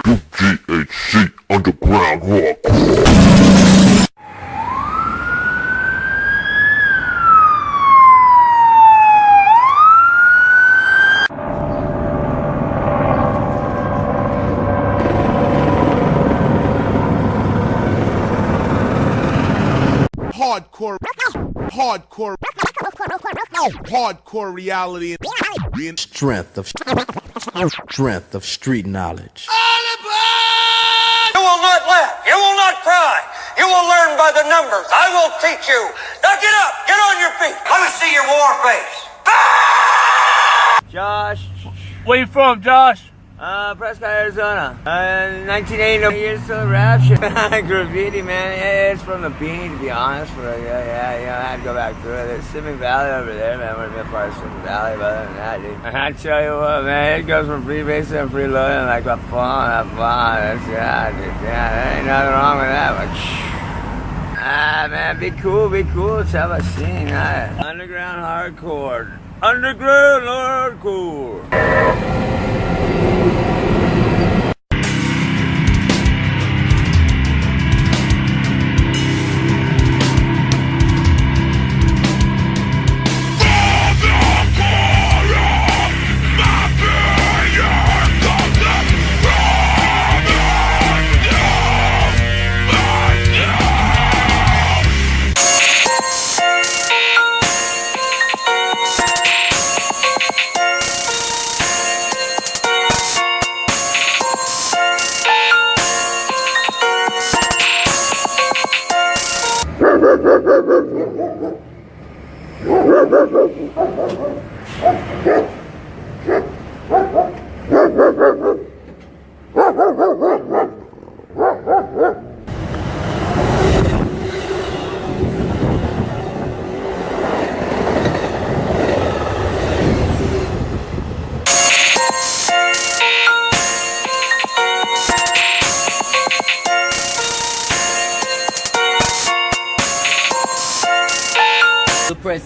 Ughc Underground Hardcore. Hardcore reality and strength of street knowledge. You will not laugh. You will not cry. You will learn by the numbers. I will teach you. Now get up. Get on your feet. Let me see your Warface. Josh. Where you from, Josh? Prescott, Arizona. 1980 years to rap shit. Graffiti, man. Yeah, it's from the bean, to be honest. But I had to go back through it. There's Simi Valley over there, man. We're a part of Simi Valley, but other than that, dude. I tell you what, man, it goes from freebasing and freeloading like a fun. That's, yeah, dude. Yeah, there ain't nothing wrong with that, but man, be cool. Let's have a scene. Underground hardcore. Underground hardcore.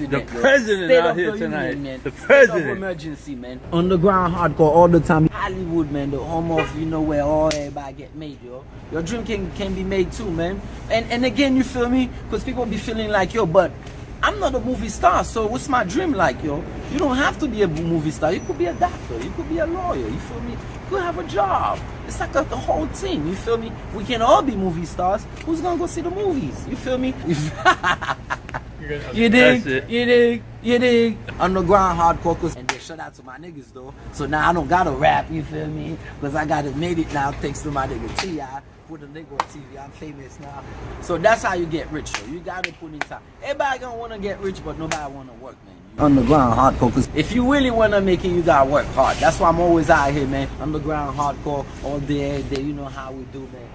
The president out here tonight. Man. The president. State of emergency, man. Underground hardcore all the time. Hollywood, man. The home of, you know, where all everybody get made, yo. Your dream can be made too, man. And again, you feel me? Because people be feeling like, yo, but I'm not a movie star, so what's my dream like, yo? You don't have to be a movie star. You could be a doctor. You could be a lawyer. You feel me? You could have a job. It's like the whole team. You feel me? We can all be movie stars. Who's gonna go see the movies? You feel me? You dig? Underground hardcore, and they shut out to my niggas though. So now I don't gotta rap, you feel me? Because I gotta made it now thanks to my nigga T.I. Put a nigga on TV, I'm famous now. So that's how you get rich though. You gotta put in time. Everybody gonna wanna get rich, but nobody wanna work, man. Underground hardcore, because if you really wanna make it, you gotta work hard. That's why I'm always out here, man. Underground hardcore all day, every day. You know how we do, man.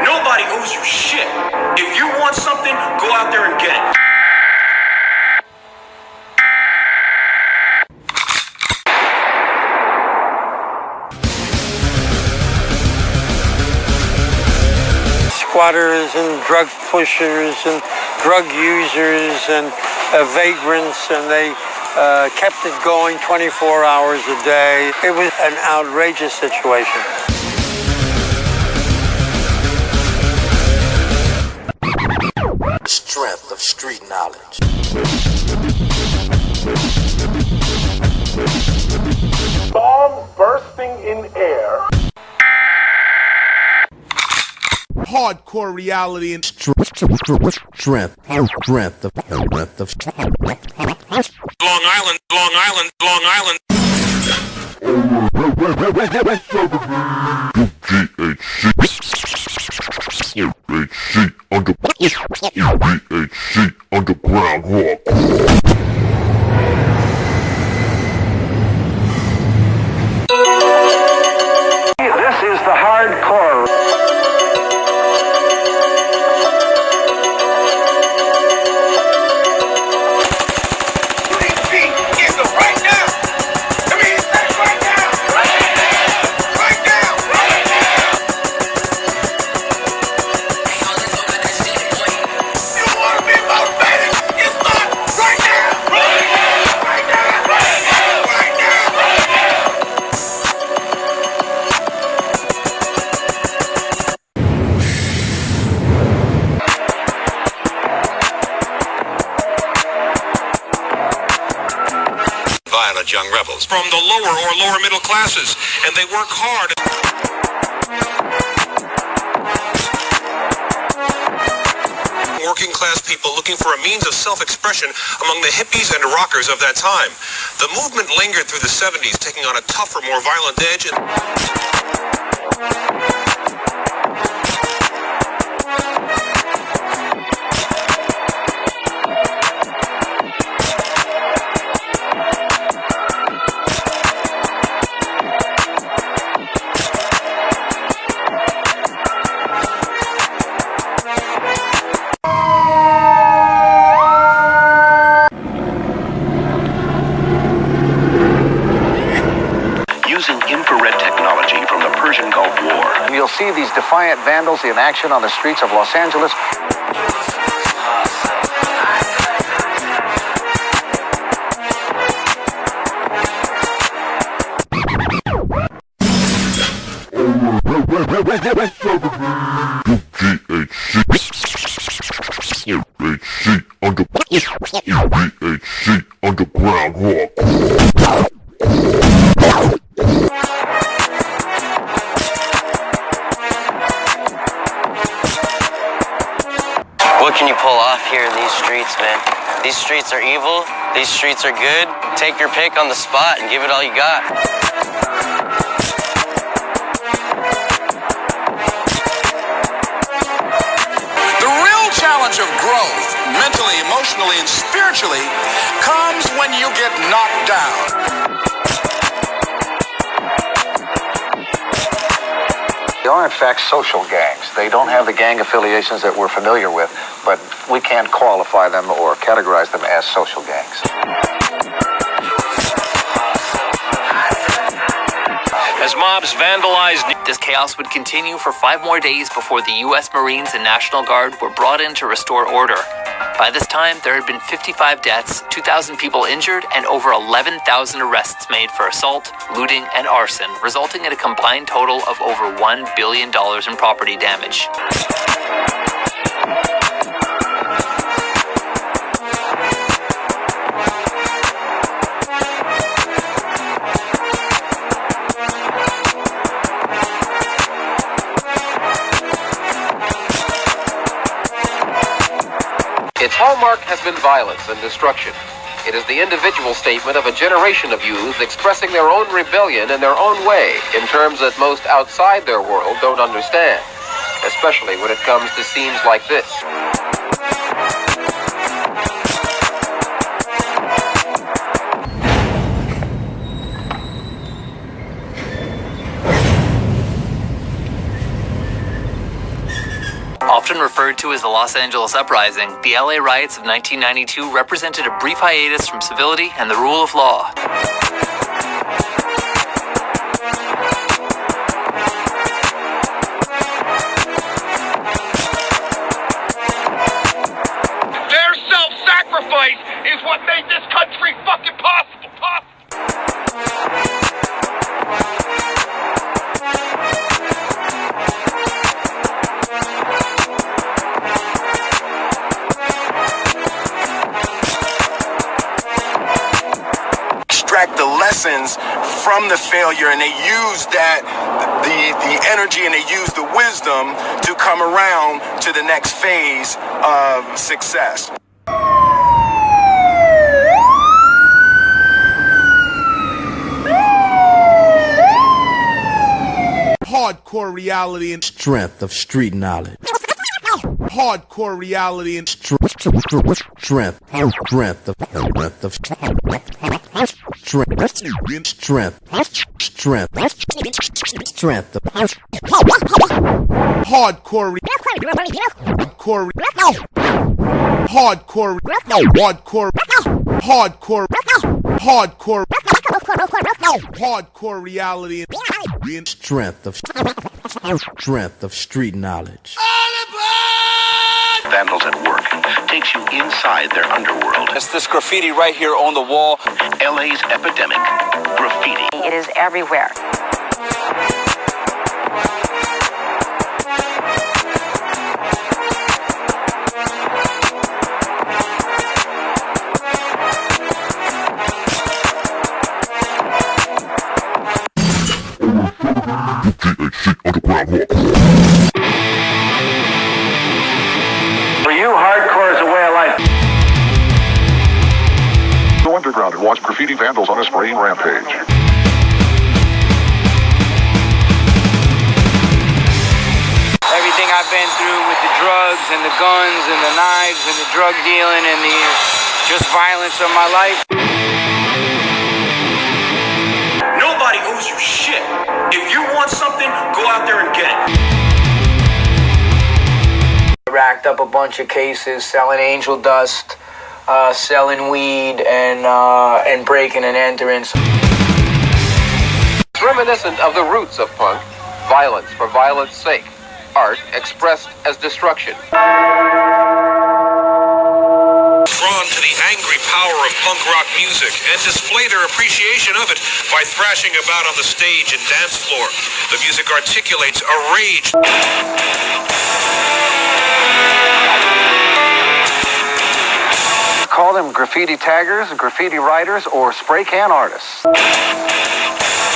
Nobody owes you shit. If you want something, go out there and get it. Squatters and drug pushers and drug users and vagrants, and they kept it going 24 hours a day. It was an outrageous situation. Strength of street knowledge. Bomb bursting in air. hardcore reality and strength of Long Island, Long Island, Long Island. Ughc Underground Hardcore. This is the hardcore. Is the right now. I mean, it's right now. young rebels from the lower or lower middle classes, and they work hard. Working class people looking for a means of self-expression among the hippies and rockers of that time. The movement lingered through the 70s, taking on a tougher, more violent edge. You'll see these defiant vandals in action on the streets of Los Angeles. Ughc underground hardcore. What can you pull off here in these streets, man? These streets are evil. These streets are good. Take your pick on the spot and give it all you got. The real challenge of growth, mentally, emotionally, and spiritually, comes when you get knocked down. They are, in fact, social gangs. They don't have the gang affiliations that we're familiar with, but we can't qualify them or categorize them as social gangs. As mobs vandalized, this chaos would continue for 5 more days before the U.S. Marines and National Guard were brought in to restore order. By this time, there had been 55 deaths, 2,000 people injured, and over 11,000 arrests made for assault, looting, and arson, resulting in a combined total of over $1 billion in property damage. Its hallmark has been violence and destruction. It is the individual statement of a generation of youth expressing their own rebellion in their own way, in terms that most outside their world don't understand, especially when it comes to scenes like this. Often referred to as the Los Angeles Uprising, the LA riots of 1992 represented a brief hiatus from civility and the rule of law. Their self-sacrifice is what made this country fucking possible. The lessons from the failure, and they use that the energy and they use the wisdom to come around to the next phase of success. Hardcore reality and strength of street knowledge. Hardcore reality and strength of strength of strength hardcore reality and strength of street knowledge. Vandals at Work takes you inside their underworld. It's this graffiti right here on the wall. LA's epidemic, graffiti. It is everywhere. Ughc underground hardcore. For you, hardcore is a way of life. Go underground and watch Graffiti Vandals on a spraying rampage. Everything I've been through with the drugs and the guns and the knives and the drug dealing and the just violence of my life. Nobody owes you shit. If you want something, go out there and get it. I racked up a bunch of cases selling angel dust, selling weed, and breaking and entering. It's reminiscent of the roots of punk, violence for violence sake, art expressed as destruction. Drawn to the angry power of punk rock music and display their appreciation of it by thrashing about on the stage and dance floor. The music articulates a rage. Call them graffiti taggers, graffiti writers, or spray can artists.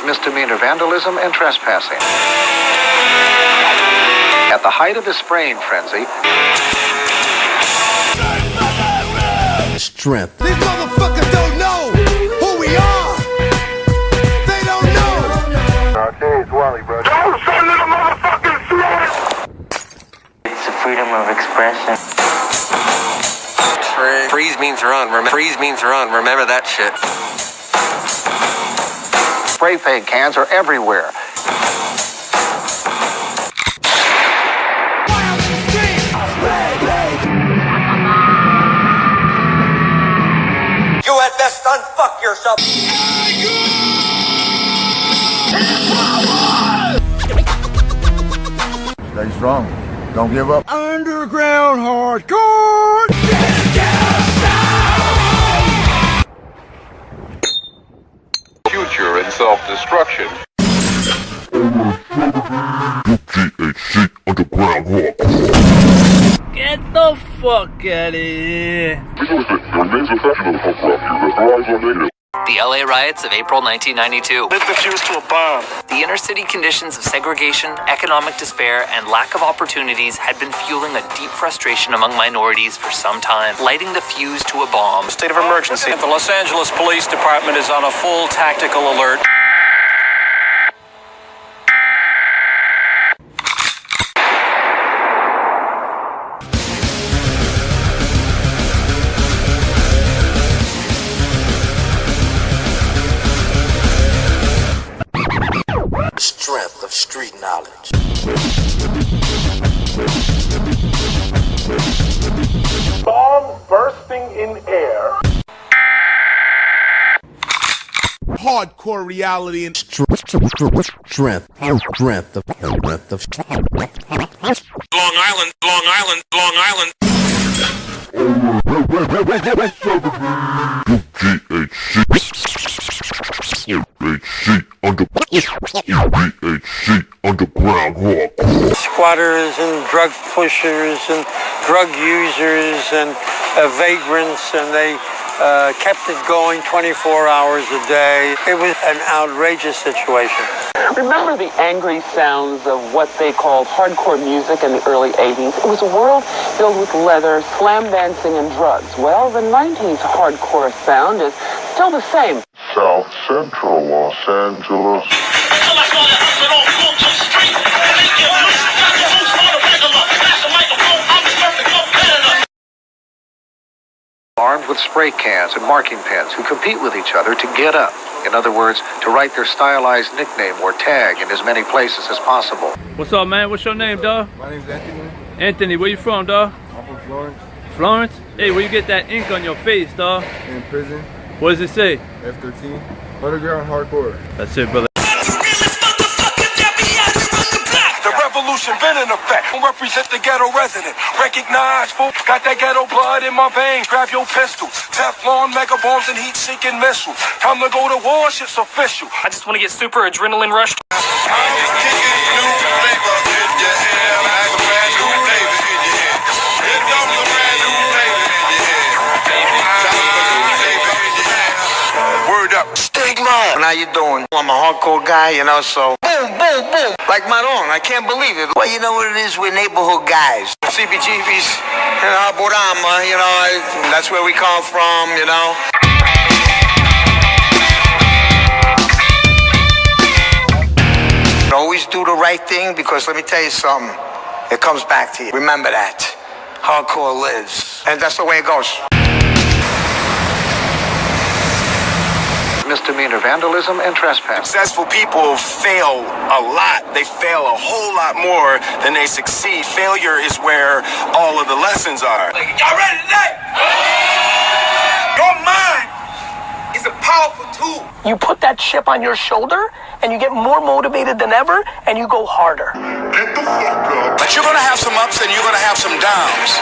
Misdemeanor vandalism and trespassing. At the height of the spraying frenzy, Strength. These motherfuckers don't know who we are. They don't know. Okay, it's Wally, bro. Don't say little motherfucking shit! It's the freedom of expression. Freeze means run. Freeze means run. Remember that shit. spray paint cans are everywhere. You had best unfuck yourself. Stay strong. Don't give up. Underground hardcore. Future in self-destruction. Ughc underground hardcore. Get the fuck out of here. The LA riots of April 1992. Lit the fuse to a bomb. The inner city conditions of segregation, economic despair, and lack of opportunities had been fueling a deep frustration among minorities for some time, lighting the fuse to a bomb. State of emergency. The Los Angeles Police Department is on a full tactical alert. Strength of street knowledge. Bomb bursting in air. Hardcore reality and Strength of Long Island, Long Island, Long Island. Ughc underground hardcore. Squatters and drug pushers and drug users and vagrants, and they kept it going 24 hours a day. It was an outrageous situation. Remember the angry sounds of what they called hardcore music in the early 80s? It was a world filled with leather, slam dancing, and drugs. Well, the 90s hardcore sound is still the same. South Central Los Angeles. Armed with spray cans and marking pens who compete with each other to get up. In other words, to write their stylized nickname or tag in as many places as possible. What's up, man? What's your name, dawg? My name's Anthony. Anthony, where you from, dawg? I'm from Florence. Florence? Hey, where you get that ink on your face, dawg? In prison. What does it say? F13. Underground hardcore. That's it, brother. The revolution been in effect. Represent the ghetto resident. Recognize, fool. Got that ghetto blood in my veins. Grab your pistol. Teflon, mega bombs, and heat-seeking missiles. Time to go to war. Shit's official. I just want to get super adrenaline rushed. Word up. Stigma. When I you doing? I'm a hardcore guy, you know, so boom, boom, boom. Like Maron, I can't believe it. Well, you know what it is? We're neighborhood guys. CBGB's, you know, Burama, you know, that's where we come from, you know. Always do the right thing, because let me tell you something. It comes back to you. Remember that. Hardcore lives. And that's the way it goes. Misdemeanor vandalism and trespass. Successful people fail a lot. They fail a whole lot more than they succeed. Failure is where all of the lessons are. Y'all ready today? Your mind is a powerful tool. You put that chip on your shoulder and you get more motivated than ever and you go harder. Get the fuck up. But you're going to have some ups and you're going to have some downs.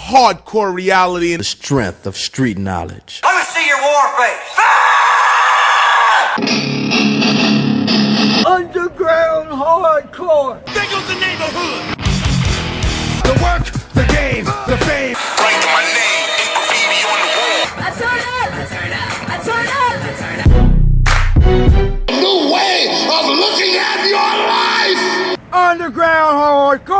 Hardcore reality and the strength of street knowledge. Let me see your Warface. Underground hardcore. There goes the neighborhood. The work, the game, the fame. Write my name, graffiti on the wall. I turn up, I turn up, I turn up, I turn up. New way of looking at your life. Underground hardcore.